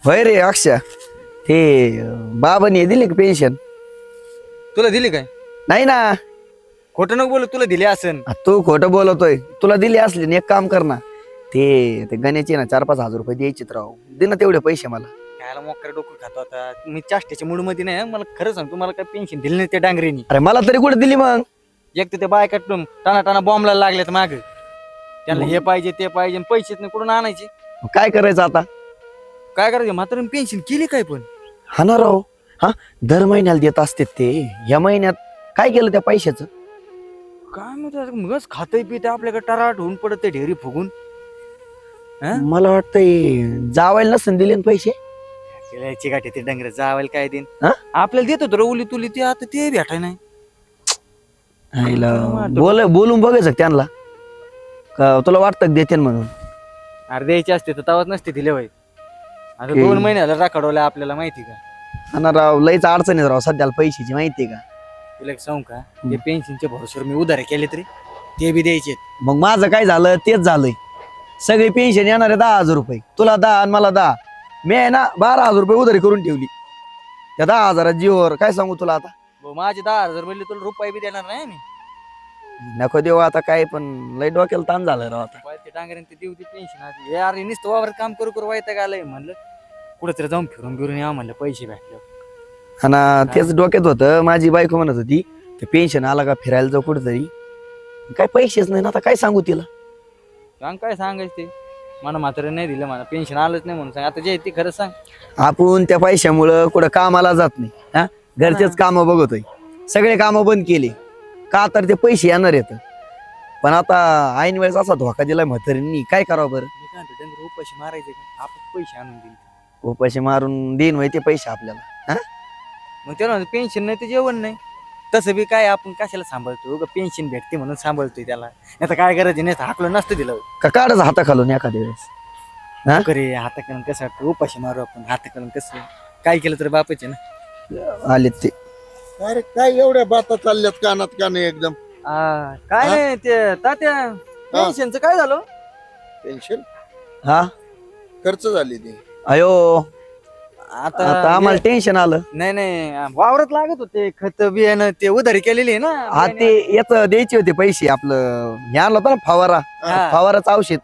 होय रे अक्षय, ते बाबांनी दिली का पेन्शन? तुला दिली काय? नाही ना. खोटं नको बोलू, तुला दिली असन. तू खोटं बोलतोय. तुला दिली असली ना, एक काम कर ना, ते गण्याचे ना 4-5 हजार रुपये द्यायचे राव. दे ना तेवढे पैसे मला. काय मोकर डोकं खातो आता मी, चाष्टेच्या मूड मध्ये नाही. मला खरं सांगतो, मला काय पेन्शन दिली नाही त्या डांगरीनी. अरे मला तरी कुठे दिली मग? एक तर ते बायका टाना टाना बॉम्बला लागलेत माग, त्यांना हे पाहिजे ते पाहिजे, पैसेच नाही कुठून आणायचे. काय करायचं आता? काय करायचं? म्हातारीने पेन्शन केली काय पण? हा ना राव. हा, दर महिन्याला देत असते ते. या महिन्यात काय केलं त्या पैशाचं? काय म्हणतात, मगच खातय पिते आपल्याकडे टराट होऊन पडत ते ढेरी फुगून. मला वाटतंय जावायला नसन दिले ना पैसे. चिकाटे ते डंगर जावायला काय देईन? हा? आपल्याला देत होत उली तुली, ते आता ते भेटाय नाही. बोलून बघायचं त्यांना का, तुला वाटतं देते म्हणून? अरे द्यायचे असते तर तवाच नसते दिले बाई. आता 2 महिन्याला राखडवलं आपल्याला, माहिती का? हा ना राव, लईच अडचण आहे राव सध्याला पैशाची, माहितीये का? तुला सांगू का, ते पेन्शनच्या भरोश्यावर मी उधारे केले तरी ते बी द्यायचे. मग माझं काय झालं तेच झालंय. सगळी पेन्शन येणार आहे 10,000 रुपये, तुला 10 आणि मला 10. मी आहे ना 12,000 रुपये उधारी करून ठेवली त्या 10,000 जीवर. काय सांगू तुला आता? माझे 10,000 म्हणले तुला रुपये बी देणार नाही मी. नको देऊ आता काय, पण लई डोक्याला ताण झालं राव आता. ते डांगऱ्याने ते देऊ दे पेन्शन आधी. यार नुसतं वावर काम करू करू वैताग आलंय. म्हणलं कुठेतरी जाऊन फिरून या, म्हणलं पैसे भेटले. हा ना, तेच डोक्यात होतं. माझी बायको म्हणत होती ते पेन्शन आला का फिरायला जाऊ कुठेतरी. काय पैसेच नाही ना, आता काय सांगू तिला? सांग काय सांगायचं ते. मला म्हातारे नाही दिलं, मला पेन्शन आलंच नाही म्हणून सांग. आता जे ते खरं सांग. आपण त्या पैशामुळं कुठं कामाला जात नाही. हा, घरचेच काम बघतोय. सगळे काम बंद केले का, तर ते पैसे येणार येत. पण आता ऐन वेळेस असा धोका दिलाय म्हातारींनी, काय करावं बरं? मी काय म्हणतो, डंगर उपाशी मारायचे का? आपण पैसे आणून देईल. उपाशी मारून देईन वय ते पैसे आपल्याला. हा, मग त्याला पेन्शन नाही तर जेवण नाही. तसं बी काय आपण कशाला सांभाळतो? पेन्शन भेटते म्हणून सांभाळतोय त्याला. आता काय करायचं नाही, हाकलं नसतं दिलं का काढच हाता खालून एखाद्या वेळेस. हा, करे हाताकडून कसं वाटतं, उपाशी मारू आपण. हाताकडून कसं काय केलं तर बापाचे ना आले ते. अरे काय एवढ्या बाता चालल्यात कानात काने एकदम? काय नाही ते तात्या, पेन्शनचं काय झालं? टेन्शन हा, खर्च झाली ती. अयो, आता आता आम्हाला टेन्शन आलं. नाही वावरत लागत होते खत बियाणं, ते उधारी केलेली आहे ना. हा, ते याच द्यायचे होते पैसे. आपलं हे आणलं होतं ना फवारा, हा. फवाराचं औषध,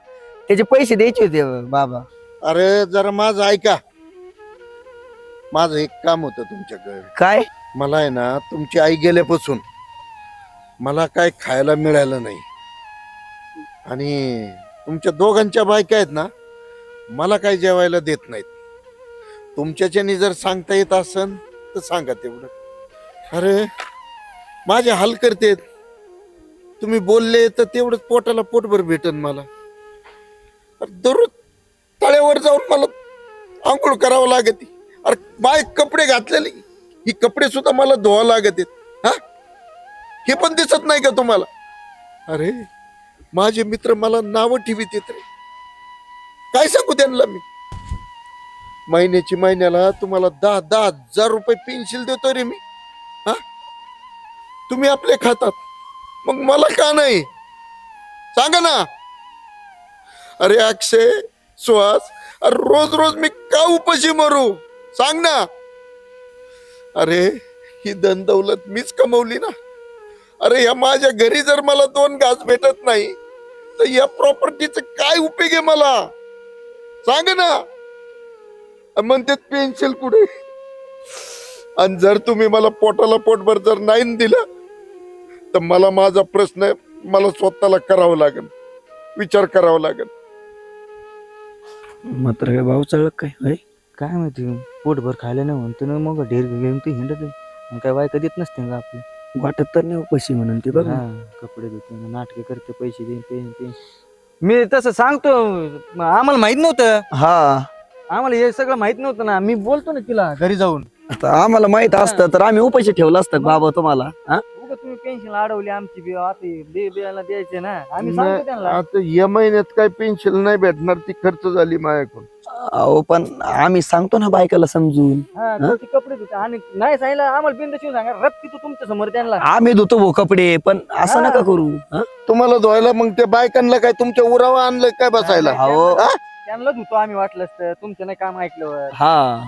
त्याचे पैसे द्यायचे होते बाबा. अरे जरा माझं ऐका, माझं एक काम होतं तुमच्याकडे. काय? मला आहे ना, तुमची आई गेल्यापासून मला काय खायला मिळालं नाही. आणि तुमच्या दोघांच्या बायका आहेत ना, मला काय जेवायला देत नाहीत. तुमच्याच्यानी जर सांगता येत असन तर सांगा तेवढं. अरे माझे हाल करतेत. तुम्ही बोलले तर तेवढंच पोटाला पोटभर भेटन मला. दररोज तळ्यावर जाऊन मला आंघोळ करावं लागते. अरे बाय कपडे घातलेले, ही कपडे सुद्धा मला धुवा लागत आहेत. हा, हे पण दिसत नाही का तुम्हाला? अरे माझे मित्र मला नावं ठेवीत येत रे. काय सांगू त्यांना मी? महिन्याला तुम्हाला 10-10 हजार रुपये पेन्शन देतो रे मी. हा, तुम्ही आपले खातात, मग मला का नाही सांगा ना? अरे अक्षय, सुहास, अरे रोज रोज मी का उपाशी मरू? सांग ना. अरे ही धन दौलत मीच कमवली ना. अरे या माझ्या घरी जर मला 2 घास भेटत नाही तर या प्रॉपर्टीचं काय उपयोग आहे मला? सांग ना. म्हणते पेन्शन कुठे? आणि जर तुम्ही मला पोटाला पोटभर जर नाही दिलं तर मला माझा प्रश्न मला स्वतःला करावं लागेल, विचार करावा लागेल. मात्र काय भाऊ चढ काय? काय माहिती, पोटभर खायला नाही म्हणतो ना, मग ढेर घेऊन ते हिंडत काय बायका देत नसते का आपले? वाटत तर नाही पैसे म्हणून ते बघ. कपडे धुते, नाटके करते, पैसे देईन. मी तसं सांगतो, आम्हाला माहित नव्हतं. हा, आम्हाला हे सगळं माहित नव्हतं ना. मी बोलतो ना तिला घरी जाऊन. आता आम्हाला माहित असतं तर आम्ही उपाशी ठेवलं असतं बाबा तुम्हाला. हा, तुम्ही पेन्शन अडवली आमची बी, आता बियाला द्यायचे ना. आम्ही सांगतो त्यांना. आता या महिन्यात काय पेन्शन नाही भेटणार, ती खर्च झाली माझ्याकडून. अहो पण आम्ही सांगतो ना बायकाला समजून. हा तो ती कपडे धुते आणि नाही सांगितलं आम्हाला बिंद शिवून सांगा रक्ती तू तुमच्या समोर त्यांना. आम्ही धुतो भाऊ कपडे, पण असं हा. नका करू. हा? तुम्हाला धुवायला मग त्या बायकांना काय तुमच्या उरावा आणलं काय बसायला? नाही, अहो. हा? त्यांना धुतो आम्ही वाटलं असतं तुमचं नाही काम ऐकल्यावर. हा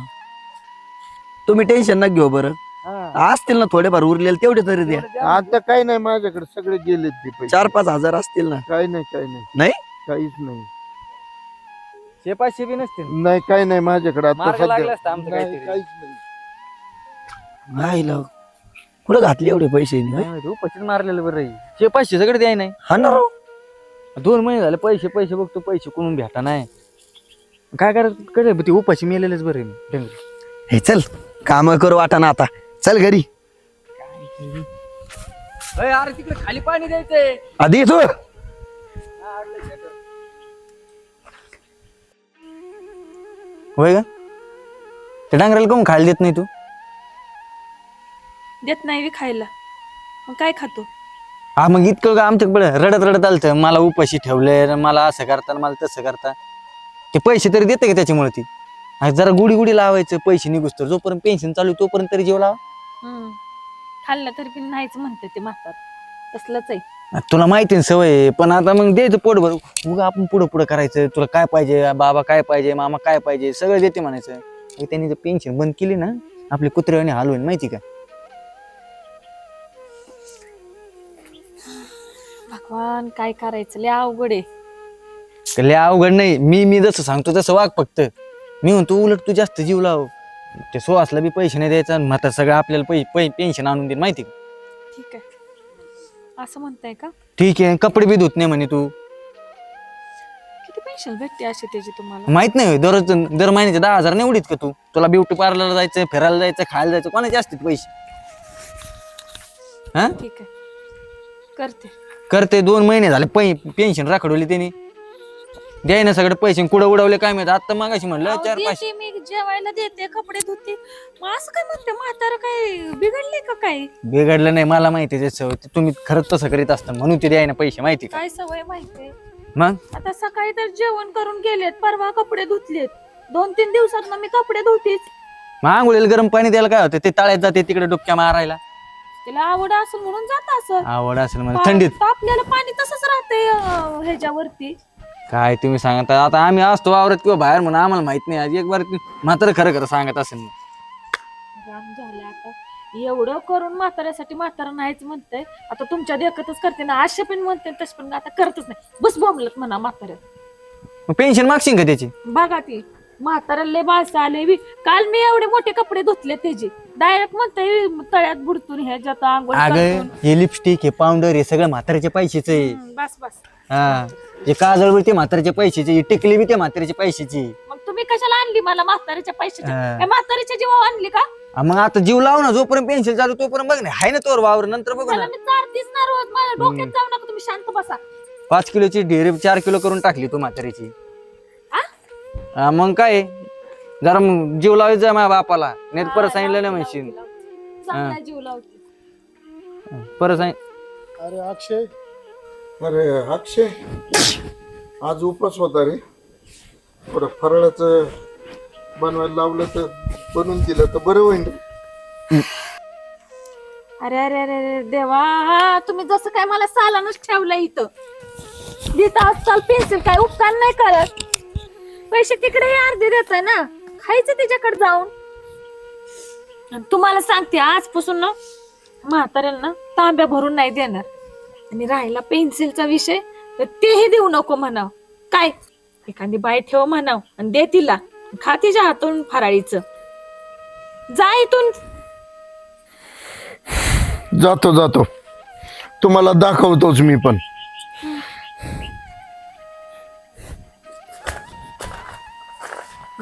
तुम्ही टेन्शन नका घेऊ बरं. हा. असतील ना थोडेफार उरलेले तेवढे तरी द्या. तेवढं द्या. आता काही नाही माझ्याकडे, सगळे गेलेत ते पैसे. 4-5 हजार असतील ना. काही नाही, काही नाही, नाही काहीच नाही. शे पाचशे बी नसतील नाही काही नाही माझ्याकडे आता मार्ग लागला सध्या. असता आमचं नाही, काहीतरी. काहीच नाही. नाही लाव. कुठं घातले एवढे पैसे? नाही माहिती, उपाशीच मारलेलं बरं आहे. शे पाचशे सगळे द्याय नाही. हा ना राव. 2 महिने झाले पैसे पैसे बघतो, पैसे कोणून भेटा नाही. काय करायचं कडे ती उपाशी मेलेलंच बरं आहे मी डंगरी. हे चल काम करू वाटाना आता. चल घरी. अरे तिकडे खाली पाणी द्यायचंय. आधी तू होय का ते डांगराला कोण खायला देत नाही तू? देत नाही बी खायला, मग काय खातो? हा मग इतकं का आमच्याकडे रडत रडत आलतं मला उपाशी ठेवलंय, मला असं करता मला तसं करता. ते पैसे तरी देते का त्याच्यामुळे ती? आणि जरा गुडी गुडी लावायचं पैसे निघूस तर, जोपर्यंत पेन्शन चालू तोपर्यंत तरी जेव लावा. खाल्लं तरी पण नाहीच म्हणते ते म्हातार, तसलंच आहे. तुला माहिती ना सवय आहे, पण आता मग द्यायचं पोट भर. उगा आपण पुढं पुढं करायचं, तुला काय पाहिजे बाबा, काय पाहिजे मामा, काय पाहिजे सगळं देते म्हणायचं. त्यांनी जर पेन्शन बंद केली ना आपले कुत्र्याने हाल होईल माहिती का? भगवान काय करायचं, लय अवघड आहे. लय अवघड नाही, मी जसं सांगतो तसं वाग फक्त. मी म्हणतो उलट तू जास्त जीव लाव. ते सुहासला बी पैसे नाही द्यायचा, म्हातार सगळं आपल्याला पेन्शन आणून देईल माहिती का? ठीक आहे असं म्हणताय का? ठीक आहे, कपडे बी धुत नाही म्हणे तू. किती पेन्शन भेटते अशी त्याची तुम्हाला? माहित नाही दर महिन्याचे 10,000 नाही उडीत का तू? तुला ब्युटी पार्लरला जायचं, फिरायला जायचं, खायला जायचं, कोणाचे असतात पैसे? हा ठीक आहे करते. करते 2 महिने झाले पेन्शन राखडवली त्यांनी. द्याय ना सगळे पैसे कुठं उडवले काय माहिती. आता मागाशी म्हणलं अहो, 4-5. देते मी जेवायला देते, कपडे धुते, मग असं काय म्हणते म्हातारा? काय बिघडले का काय? बिघडलं नाही, मला माहिती आहे सवय. तुम्ही खरंच तसं करीत असता म्हणून ते द्याय ना पैसे माहिती का? काय सवय माहितीये? मग आता सकाळी तर जेवण करून गेलेत, परवा कपडे धुतलेत, 2-3 दिवसात मी कपडे धुतेच. मग आंघोळीला गरम पाणी द्यायला काय होतं? ते तळ्यात जाते तिकडे डुबक्या मारायला. तिला आवड असेल म्हणून जात असं. आवड असेल म्हणजे थंडीत आपल्याला पाणी तसंच राहतंय ह्याच्यावरती. काय तुम्ही सांगता. आता आम्ही असतो वावरत किंवा बाहेर म्हणून आम्हाला माहित नाही. आज एक बार म्हातारं खरं खरं सांगत असेल. राम झाले आता, एवढं करून म्हाताऱ्यासाठी म्हातारा नाहीच म्हणतंय. आता तुमच्या देखतच करते ना, असे पण म्हणते तसे पण आता करतच नाही. बस बोंबलत म्हणा म्हाताऱ्या. मग पेन्शन मागशील का त्याची? बघा ती म्हाताऱ्याला लय बाळसा आले बी. काल मी एवढे मोठे कपडे धुतले त्याचे, डायरेक्ट म्हणतंय तळ्यात बुडतून ह्याच्यात आंघोळ अगं करतून. हे लिपस्टिक हे पावडर हे सगळं म्हाताऱ्याच्या पैशाचं आहे. बस बस. हा हे काजळ बी ते म्हाताऱ्याच्या पैशाची, ही टिकली बी ते म्हाताऱ्याच्या पैशाची. मग तुम्ही कशाला आणली मला म्हाताऱ्याच्या पैशाची? हा. काय म्हाताऱ्याच्या जीवावर आणली का? मग आता जीव लाव ना, जोपर्यंत पेन्शन चालू तोपर्यंत बघ ना, हाय ना तोवर वावर, नंतर बघू मला ना. मी चारतीच ना रोज, माझ्या डोक्यात जाऊ नका तुम्ही, शांत बसा. 5 किलोची ढेरे 4 किलो करून टाकली तू म्हाताऱ्याची. आ? हा, मग काय जरा मग जीव लावायचं माझ्या बापाला, नाही परत सांगितलं नाही म्हणशील. चांगला जीव लावते. परत सांग. अरे अक्षय, अरे अक्षय, आज उपास होता रे. थोडं फराळाचं बनवायला लावलं तर बनवून दिलं तर बरं होईल. अरे अरे अरे अरे देवा, तुम्ही जसं काय मला सालानच ठेवलं इथं. देता आजकाल पेन्सिल काय उपकार नाही करत. पैसे तिकडे अर्धे देताय ना, खायचं त्याच्याकडे जाऊन. आणि तुम्हाला सांगते आजपासून ना म्हाताऱ्याला ना तांब्या भरून नाही देणार. आणि राहिला पेन्सिलचा विषय तर तेही देऊ नको म्हणाव. काय एखादी बाई ठेव म्हणाव आणि दे तिला, खा तिच्या हातून फराळीचं. जा इथून. जातो तुम्हाला दाखवतोच मी पण.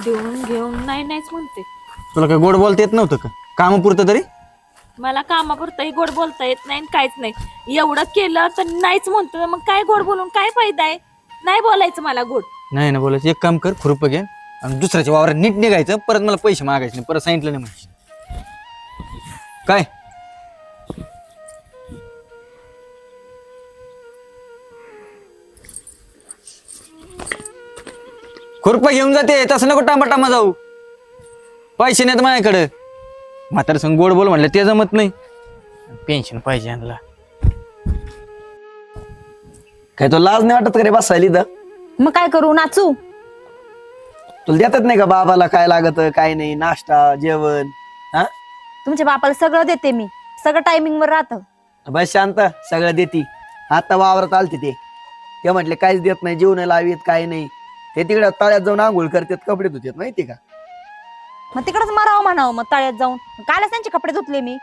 देऊन घेऊन नाही नाहीच म्हणते. तुला काय गोड बोलता येत नव्हतं का? कामापुरतं तरी मला कामापुरतही गोड बोलता येत नाही आणि काहीच नाही. एवढं केलं तर नाहीच म्हणतो, मग काय गोड बोलून काय फायदा आहे? नाही बोलायचं मला गोड. नाही ना बोलायचं. एक काम कर, खुरपं घे आणि दुसऱ्याच्या वावरात नीट निघायचं. परत मला पैसे मागायचे नाही, परत सांगितलं नाही म्हणजे काय. खुरपा घेऊन जाते तसं नको टांबा जाऊ. पैसे नाहीत माझ्याकडे. म्हातारा संग गोड बोल म्हणलं ते जमत नाही. पेन्शन पाहिजे यांना. काय तो लाज नाही वाटत का रे बसायला इथं? मग काय करू, नाचू? तुला देतात नाही का बाबाला काय लागत काय नाही, नाश्ता जेवण? हा तुमच्या बापाला सगळं देते मी, सगळं टायमिंग वर राहतं. बस शांत, सगळं देती. आता वावरात आलते ते म्हटले काहीच देत नाही, जीव नाही लावीत काय नाही. ते तिकडे तळ्यात जाऊन आंघोळ करतात, कपडे धुतात माहिती का? मग तिकडच मरावं म्हणावं मग तळ्यात जाऊन. कालच त्यांचे कपडे धुतले मी.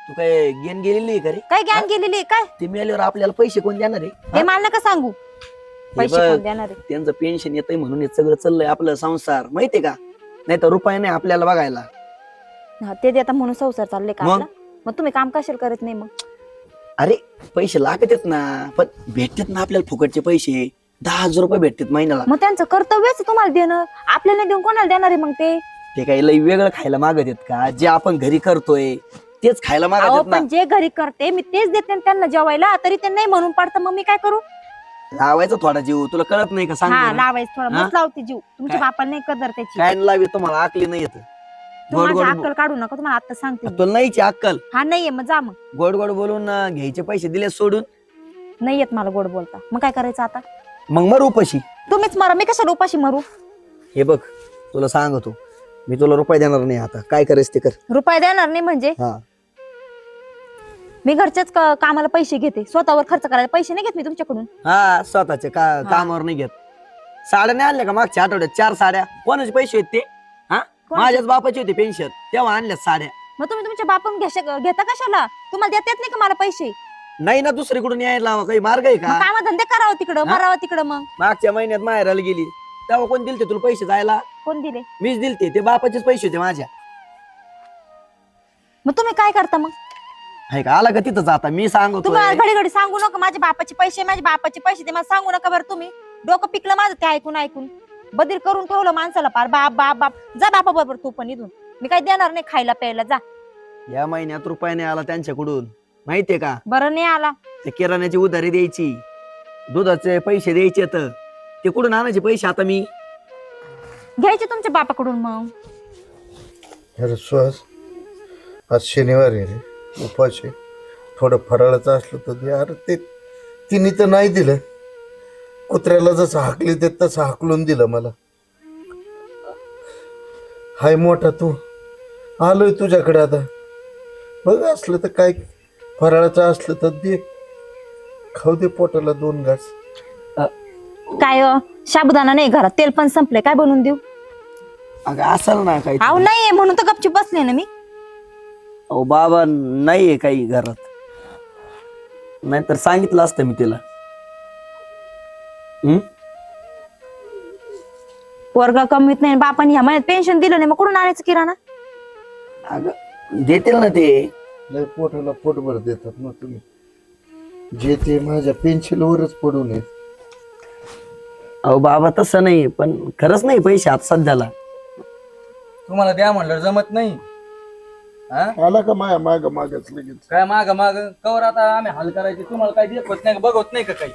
तू काय गेन गेलेली का रे? काय ज्ञान गेलेली काय? ते मेल्यावर आपल्याला पैसे कोण देणार आहे? हे मला नका सांगू. पैसे बघ, कोण देणार आहे? त्यांचं पेन्शन येतंय म्हणून हे सगळं चाललंय आपलं संसार माहितीये का? नाही तर रुपये नाही आपल्याला बघायला. हा, ते देता म्हणून संसार चालले का मग? आपला? मग तुम्ही काम कशाला करत नाही मग? अरे पैसे लागतात ना, पण भेटतात ना आपल्याला फुकटचे पैसे. 10,000 रुपये भेटतात महिन्याला. मग त्यांचं कर्तव्यच आहे तुम्हाला देणं. आपल्याला देऊन कोणाला देणार आहे मग ते? ते काही लई वेगळं खायला मागत आहेत का? जे आपण घरी करतोय तेच खायला मागत अहो, आहेत ना. पण जे घरी करते मी तेच देते ना त्यांना जेवायला, तरी ते नाही म्हणून पडतं. मग मी काय करू? लावायचा थोडा जीव, तुला कळत नाही का? सांग हा, बरं. लावायचं थोडा हा? मस्त लावते जीव. तुमच्या काय? बापाला नाही कदर त्याची. काय लावी तुम्हाला आकली नाही येत. गोड तुम्हाला गोड अक्कल काढू नका, तुम्हाला आता सांगते मी. तुला नाहीची अक्कल. हा, नाहीये मग जा. मग गोड गोड बोलून घ्यायचे पैसे दिले सोडून. नाही येत मला गोड बोलता. मग काय करायचं आता? मग मरू उपाशी. तुम्हीच मरा, मी कशाला उपाशी मरू? हे बघ तुला सांगतो, मी तुला रुपये देणार नाही. आता काय करायचं ते कर. रुपये देणार नाही म्हणजे? हा, मी घरच्याच कामाला पैसे घेते, स्वतःवर खर्च करायला पैसे नाही घेत मी तुमच्याकडून. हा स्वतःचे कामावर नाही घेत. साड्या नाही आणल्या का मागच्या आठवड्यात? 4 साड्या. कोणाचे पैसे आहेत ते? हा, माझ्याच बापाचे होते पेन्शन, तेव्हा आणल्या साड्या. मग तुम्ही तुमच्या बापून घेता कशाला? तुम्हाला देता येत नाही का मला पैसे? नाही ना, दुसरीकडून यायला काही मार्ग आहे का? काम धंदे करावं तिकडं, मरावं तिकडं. मग मागच्या महिन्यात माहेराला गेली तेव्हा कोण दिलते तुला पैसे जायला? कोण दिले? मीच दिलते. ते बापाचेच पैसे होते माझ्या. मग तुम्ही काय करता मग? आहे का? आला का तिथंच आता मी सांगतो. तुम्हाला घडी घडी सांगू नका माझ्या बापाचे पैसे, माझ्या बापाचे पैसे ते मला सांगू नका बरं. तुम्ही डोकं पिकलं माझं ते ऐकून ऐकून. बधीर करून ठेवलं माणसाला पार. बाप बाप बाप. जा बापा बरोबर तू पण इथून. मी काय देणार नाही खायला प्यायला. जा. या महिन्यात रुपये नाही आला त्यांच्याकडून माहितीये का? बरं नाही आला. ते किराण्याची उधारी द्यायची, दुधाचे पैसे द्यायचे, तर ते कुठून आणायचे पैसे आता मी? घ्यायचे तुमच्या बापाकडून मग. अरे सुहास, आज शनिवार आहे रे, उपास आहे. थोडं फराळाचं असलं तर दे. अरे ते तिने तर नाही दिलं. कुत्र्याला जसं हाकली ते तसं हाकलून दिलं मला. हाय मोठा तू, आलोय तुझ्याकडे आता. बघ असलं तर काय, फराळाचं असलं तर दे, खाऊ दे पोटाला 2 घास. काय साबुदाणा नाही घरात, तेल पण संपले, काय बनवून देऊ? अगं असेल ना काही. अहो नाहीये म्हणून तर गपचूप बसले ना मी. अहो बाबा नाहीये काही घरात, नाहीतर सांगितलं असतं मी तिला. पोरगा कमीत नाही, बापाने ह्या महिन्यात पेन्शन दिलं नाही, मग कुठून आणायचं किराणा? अगं देतील ना ते. लय पोटाला पोटभर देतात ना तुम्ही. जे ते माझ्या पेन्शिलवरच पडू नये. अहो बाबा तसं नाही, पण खरंच नाही पैसे आता सध्याला. तुम्हाला द्या म्हणलं जमत नाही. हा, आला का माया माग मागच लगेच. काय माग कवर आता आम्ही हाल करायचे. तुम्हाला काय देत नाही का, बघत नाही का काही?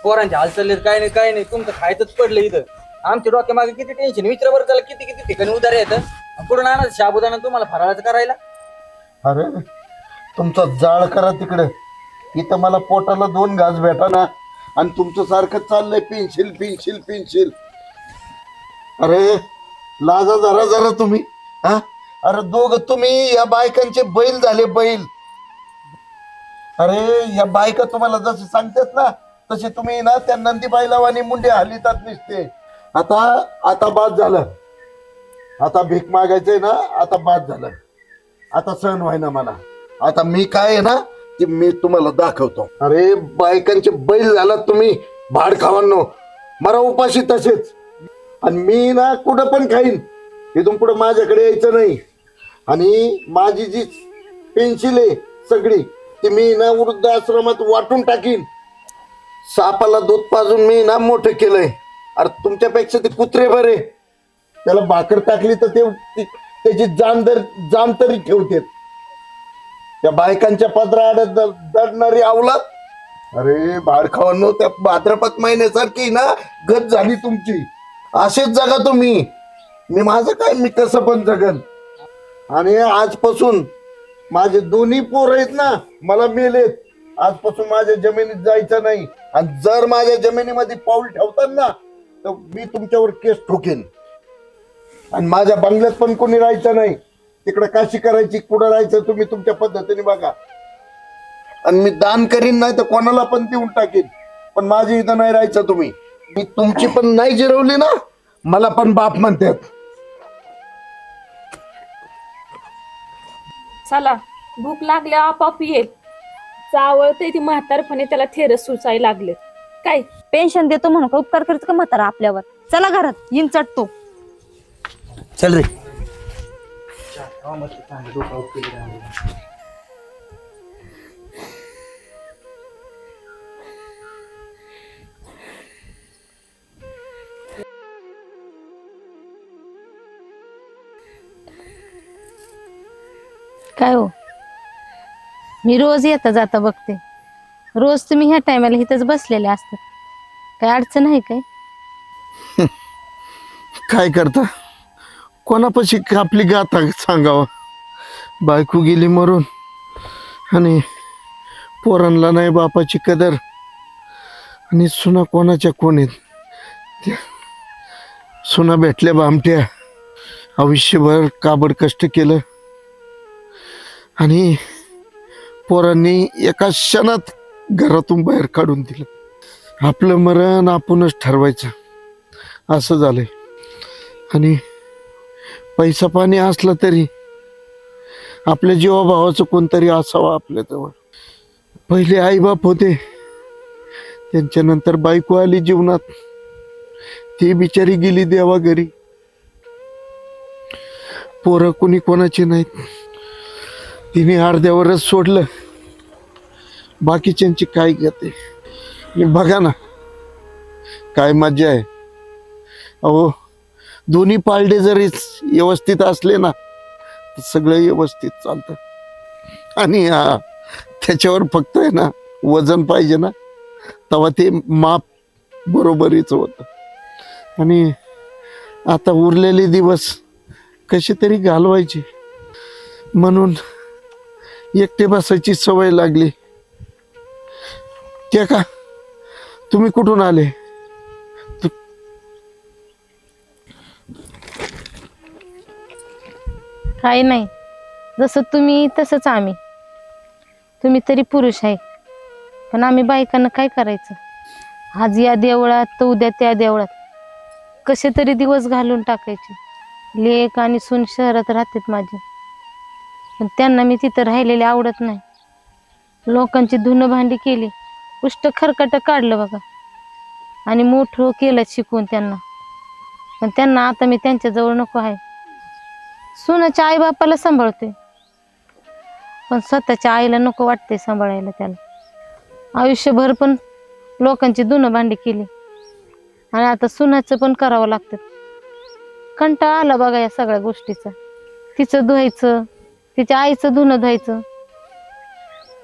पोरांचे हाल चालले काय नाही. तुमचं खायचंच पडलं इथं. आमच्या डोक्या मागे किती टेन्शन. विचारा बरं त्याला किती ठिकाणी उधार येतं. कुठून आणा साबुदाणा तुम्हाला फराळाचं करायला? अरे तुमचा जाळ करा तिकडे. इथं मला पोटाला 2 घास भेटा ना, आणि तुमचं सारखं चाललंय पेन्शिल पेन्शिल पेन्शिल. अरे लाजा जरा जरा तुम्ही. हा, अरे दोघं तुम्ही या बायकांचे बैल झाले, बैल. अरे या बायका तुम्हाला जसे सांगतात ना तसे तुम्ही ना त्या नंदीबाईला आणि मुंडे हलितात नसते. आता बाद झालं. आता भीक मागायचंय ना, आता बाद झालं. आता सहन व्हाय ना मला. आता मी काय आहे ना ते मी तुम्हाला दाखवतो. अरे बायकांचे बैल झालात तुम्ही, भाड खावांनो. मरा उपाशी तसेच. आणि मी ना कुठं पण खाईन, इथून पुढे माझ्याकडे यायचं नाही. आणि माझी जी पेन्शिल आहे सगळी ती मी ना वृद्धाश्रमात वाटून टाकीन. सापाला दूध पाजून मी ना मोठं केलंय. अरे तुमच्यापेक्षा ते कुत्रे बरे. त्याला भाकर टाकली तर त्याची जान तरी ठेवते. त्या बायकांच्या पदराआड दडणारी अवलाद. अरे भाडखावांनो, त्या भाद्रपद महिन्यासारखी ना गत झाली तुमची. असेच जगा तुम्ही. मी माझं काय, मी कसं पण जगन. आणि आजपासून माझे दोन्ही पोर आहेत ना, मला मेलेत. आजपासून माझ्या जमिनीत जायचं नाही. आणि जर माझ्या जमिनीमध्ये पाऊल ठेवतात ना, तर मी तुमच्यावर केस ठोकेन. आणि माझ्या बंगल्यात पण कोणी राहायचं नाही. तिकडे काशी करायची, कुठं राहायचं तुम्ही तुमच्या पद्धतीने बघा. आणि मी दान करीन, नाही तर कोणाला पण देऊन टाकेन. पण माझी इथं नाही राहायचं तुम्ही. मी तुमची पण नाही जिरवली ना, मला पण बाप म्हणतात. चला, भूक लागल्या आपाप येईल. चावळते ती म्हातारपणे त्याला थेरस सुचायला लागले. काय पेन्शन देतो म्हणून का उपकार करतो का म्हातारा आपल्यावर? चला घरात येईन चटतो. चल रे. काय हो, मी रोज येता जाता बघते. रोज तुम्ही ह्या टायमाला इथंच बसलेले असतात. काय अडचण आहे काय? काय करता, कोणापाशी आपली गाथा सांगावं. बायको गेली मरून, आणि पोरांना नाही बापाची कदर. आणि सुना कोणाच्या कोण आहेत. त्या सुना भेटल्या बामट्या. आयुष्यभर काबड कष्ट केलं, आणि पोरांनी एका क्षणात घरातून बाहेर काढून दिलं. आपलं मरण आपणच ठरवायचं असं झालंय. आणि पैसा पाणी असला तरी आपल्या जीवाभावाचं कोणतरी असावं आपल्याजवळ. पहिले आईबाप होते, त्यांच्यानंतर बायको आली जीवनात. ती बिचारी गेली देवा घरी. पोरं कोणी कोणाची नाहीत. तिने अर्ध्यावरच सोडलं, बाकीच्यांची काय घेते. बघा ना काय मजा आहे. अहो, दोन्ही पालडे जरी व्यवस्थित असले ना, तर सगळं व्यवस्थित चालतं. आणि त्याच्यावर फक्त आहे ना वजन पाहिजे ना, तेव्हा ते माप बरोबरीच होतं. आणि आता उरलेले दिवस कसे तरी घालवायचे म्हणून एकटे बसायची सवय लागली. त्या का तुम्ही कुठून आले? काही नाही, जसं तुम्ही तसंच आम्ही. तुम्ही तरी पुरुष आहे, पण आम्ही बायकांना काय करायचं? आज या देवळात तर उद्या त्या देवळात कसे तरी दिवस घालून टाकायचे. लेक आणि सून शहरात राहतात माझी, पण त्यांना मी तिथं राहिलेले आवडत नाही. लोकांची धुणं भांडी केली, उष्ट खरकट काढलं बघा, आणि मोठं केलं शिकवून त्यांना. पण त्यांना आता मी त्यांच्याजवळ नको आहे. सुनाच्या आई बापाला सांभाळते, पण स्वतःच्या आईला नको वाटते सांभाळायला त्याला. आयुष्यभर पण लोकांची धुणं भांडी केली, आणि आता सुनाचं पण करावं लागतं. कंटाळा आला बघा या सगळ्या गोष्टीचा. तिचं धुवायचं, तिच्या आईचं धुणं धुवायचं,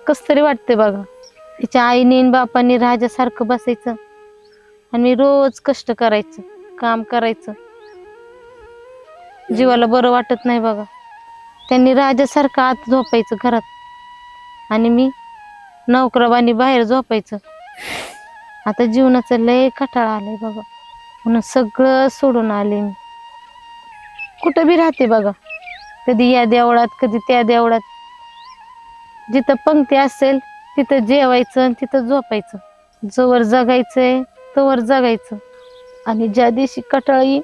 कस तरी वाटते बघा. तिच्या आईने आणि बापांनी राजासारखं बसायचं, आणि मी रोज कष्ट करायचं, काम करायचं. जीवाला बरं वाटत नाही बघा. त्यांनी राजासारखं आत झोपायचं घरात, आणि मी नोकराबानी बाहेर झोपायचं. आता जीवनाचं लय कटाळा आलाय बघा, म्हणून सगळं सोडून आले मी. कुठं बी राहते बघा, कधी या देवळात कधी त्या देवळात. जिथं पंक्ती असेल तिथं जेवायचं आणि तिथं झोपायचं. जोवर जगायचंय तोवर जगायचं, आणि ज्या दिवशी कटाळा येईल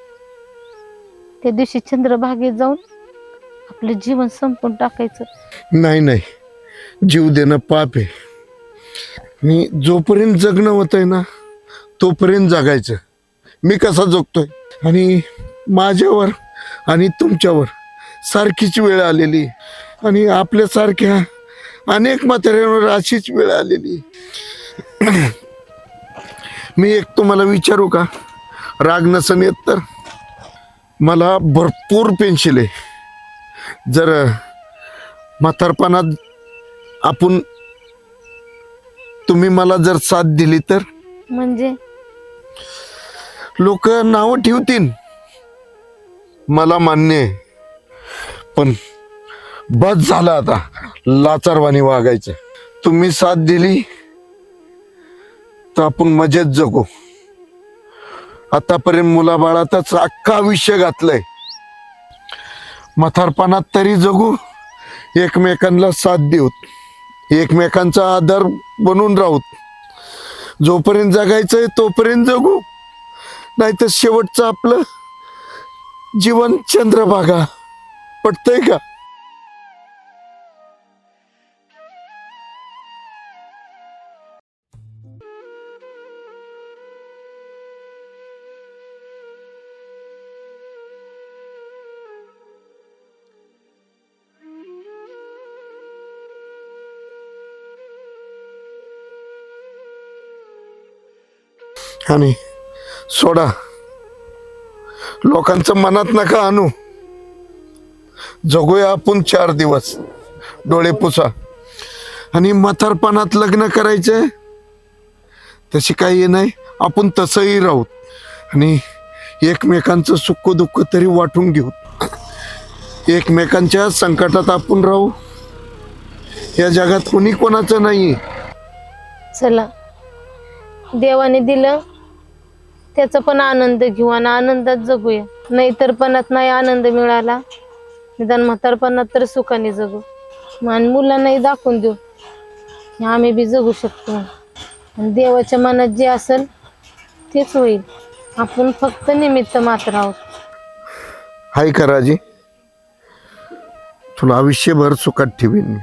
त्या दिवशी चंद्रभागेत जाऊन आपलं जीवन संपून टाकायचं. नाही नाही, जीव देणं पाप आहे. मी जोपर्यंत जगणं होतंय ना तोपर्यंत जगायचं. मी कसा जगतोय, आणि माझ्यावर आणि तुमच्यावर सारखीच वेळ आलेली, आणि आपल्यासारख्या अनेक म्हाताऱ्यांवर अशीच वेळ आलेली. मी एक तुम्हाला विचारू का? राग नसन येत तर. मला भरपूर पेन्शन आहे. जर म्हातारपणात आपण तुम्ही मला जर साथ दिली तर. म्हणजे लोक नाव ठेवतील, मला मान्य आहे, पण बस झालं आता लाचारवाणी वागायचं. तुम्ही साथ दिली तर आपण मजेत जगू. आतापर्यंत मुलाबाळातच अख्खा आयुष्य घातलंय. म्हातारपणात तरी जगू, एकमेकांना साथ देऊत, एकमेकांचा आधार बनून राहूत. जोपर्यंत जगायचंय तोपर्यंत जगू, नाहीतर शेवटचं आपलं जीवन चंद्रभागा. पटतंय का? आणि सोडा, लोकांचं मनात नका आणू. जगूया आपण 4 दिवस, डोळे पुसा. आणि म्हातारपणात लग्न करायचंय तशी काही नाही, आपण तसंही राहू. आणि एकमेकांचं सुख दुःख तरी वाटून घेऊ. एकमेकांच्या संकटात आपण राहू. या जगात कोणी कोणाचं नाही. चला, देवाने दिलं त्याचा पण आनंद घेऊ आणि आनंदात जगूया. नाहीतर पणात नाही आनंद मिळाला, निदान म्हातारपणात तर सुखाने जगू आणि मुलांनाही दाखवून देऊ आम्ही बी जगू शकतो. आणि देवाच्या मनात जे असेल तेच होईल. आपण फक्त निमित्त मात्र आहोत. हाय का राजी, तुला आयुष्यभर सुखात ठेवीन मी.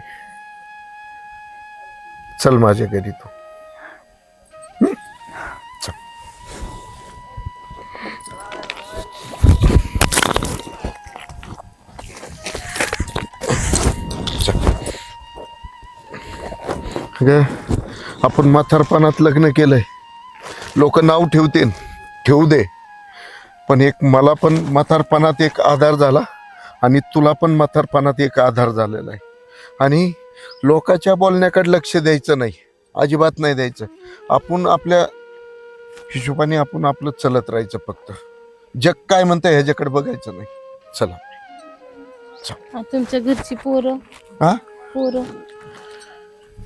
चल माझ्या घरी तू. आपण म्हातारपणात लग्न केलंय, लोक नाव ठेवतील, ठेवू दे. पण एक मला पण म्हातारपणात एक आधार झाला आणि तुला पण म्हातारपणात एक आधार झालेला आहे. आणि लोकांच्या बोलण्याकडे लक्ष द्यायचं नाही, अजिबात नाही द्यायचं. आपण आपल्या हिशोबाने आपण आपलं चलत राहायचं. फक्त जग काय म्हणतंय ह्याच्याकडे बघायचं नाही. चला. तुमच्या घरची पोरं हा, पोरं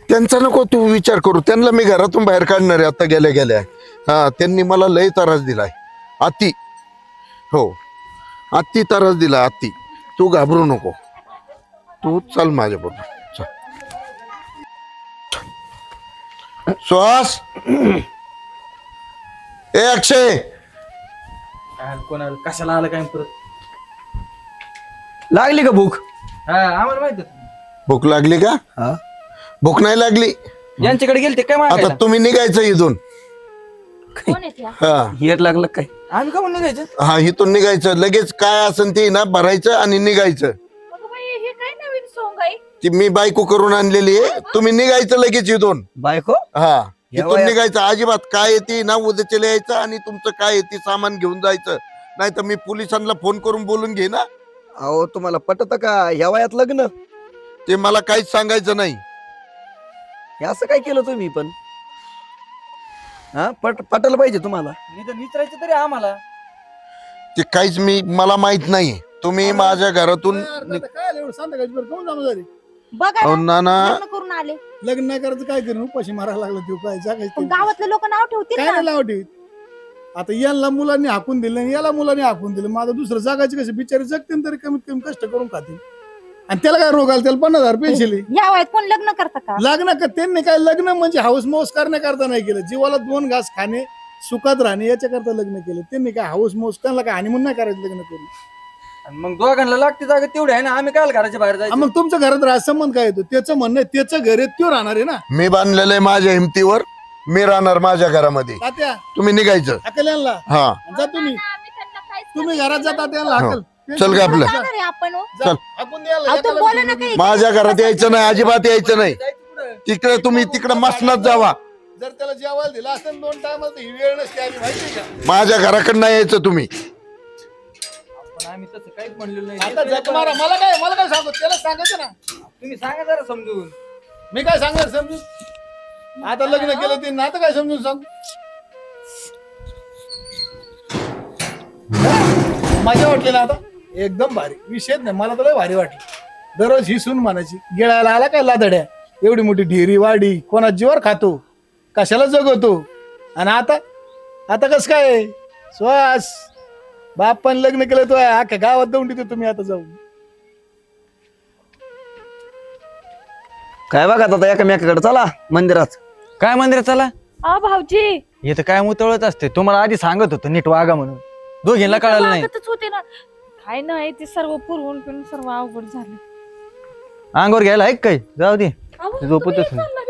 त्यांचा नको तू विचार करू. त्यांना मी घरातून बाहेर काढणार आहे आता गेल्या गेल्या. हा, त्यांनी मला लय त्रास दिलाय, अति. हो, अति त्रास दिला, अति. तू घाबरू नको, तू चल माझ्याबरोबर. चल. सुहास, ए अक्षय, कोणाला कशाला आलं काय परत? लागली का भूक? हा, आम्हाला माहित. भूक लागली का? हा, भूक नाही लागली. यांच्याकडे गेलते काय आता मागायला? तुम्ही निघायचं इथून. कोण येते हा? हा हेट लागलं काय? आम्ही का म्हणून निघायचं? हा, इथून निघायचं. लगेच काय असेल ते ना भरायचं आणि निघायचं. अगं बाई, हे काय नवीन सोंग आहे? ती मी बायको करून आणलेली आहे. तुम्ही निघायचं लगेच इथून. बायको? हा, इथून वयात- निघायचं. अजिबात काय येते ना उद्याच्याला यायचं आणि तुमचं काय येते सामान घेऊन जायचं. नाही तर मी पोलिसांना फोन करून बोलून घे ना. अहो, तुम्हाला पटत का ह्या वयात लग्न? ते मला काहीच सांगायचं नाही. हे असं काय केलं तुम्ही पण? हा, पटायला पाहिजे तुम्हाला. विचारायचं तरी आम्हाला. ते काहीच मला माहित नाही. तुम्ही माझ्या घरातून बघा अहो, ना, नाना, लग्न करून आले. लग्न नाही करायचं काय करून उपाशी मारायला लागला तो काय जागायचं पण गावातले लोक नाव ठेवतील काय ना. नाही लावटी. आता यांना मुलांनी हाकून दिलं आणि याला मुलांनी हाकून दिलं. माझं दुसरं जागायचं कसे बिचारे जगतील तरी कमीत कमी कष्ट करून खातील. आणि त्याला काय रोग आला, त्याला 50,000 पेन्शिल. या वयात कोण लग्न करतं का? लग्न त्यांनी काय लग्न म्हणजे हाऊस मौस करण्याकरता नाही केलं. जीवाला 2 घास खाणे, सुखात राहणे याच्याकरता लग्न केलं. त्यांनी काय हाऊस मौस त्यांना काय हानिमून नाही करायचं लग्न करून. आणि मग दोघांना लागते जागा तेवढी आहे ना, आम्ही काय घराच्या बाहेर हा, जायचं? मग तुमच्या घरात राहायचा संबंध काय येतो? त्याचं म्हणणं आहे, त्याचं घर आहे, त्यो राहणार आहे ना. मी बांधलेलं आहे माझ्या हिमतीवर. मी राहणार माझ्या घरामध्ये. तात्या तुम्ही निघायचं. अकल यांना हा, जा तुम्ही. आम्ही त्यांना काहीच तुम्ही नाही घरात केलं. जाता त्यांना हाकल. चल ग आपलं. जाणार आहे आपण हो. जा, हाकून द्यायला. अहो, तुम्ही बोला ना काही. माझ्या घरात यायचं नाही, अजिबात यायचं नाही. तिकडे तुम्ही तिकडे मसनात जावा. जर त्याला जेवायला दिला असतं 2 टायमाला ही वेळ नसते आली माहिती का? माझ्या घराकडे नाही यायचं तुम्ही. पण आम्ही तसं काहीच म्हणलेलं आता नाही. जग मारा. मला काय सांगू? त्याला सांगायचं ना. तुम्ही सांगा जरा समजून. मी काय सांगणार समजून? आता लग्न केलं ते ना, आता काय समजून सांग? मजा वाटली ना आता एकदम भारी विषय नाही मला तर लय भारी वाटलं दररोज ही सून म्हणायची गिळायला आला काय लादड्या एवढी मोठी ढेरी वाडी कोणा जीवर खातो कशाला जगवतो आणि आता कसं काय श्वास बाप पण लग्न केलं तो अख्ख्या गावात जाऊन देतो तुम्ही आता जाऊन काय बघा आता एकामेकाकडे चला मंदिरात. काय मंदिरात चला भाऊजी हे तर काय मुतळच असते तुम्हाला आधी सांगत होतं नीट वागा म्हणून दोघींना कळालं नाही. वागतच होते ना काय नाही ते सर्व पुरवून पिऊन सर्व अवघड झालं. अंगावर घ्यायला ऐक काय जाऊ दे अहो, झोपतच तुम्ही नाही. चालला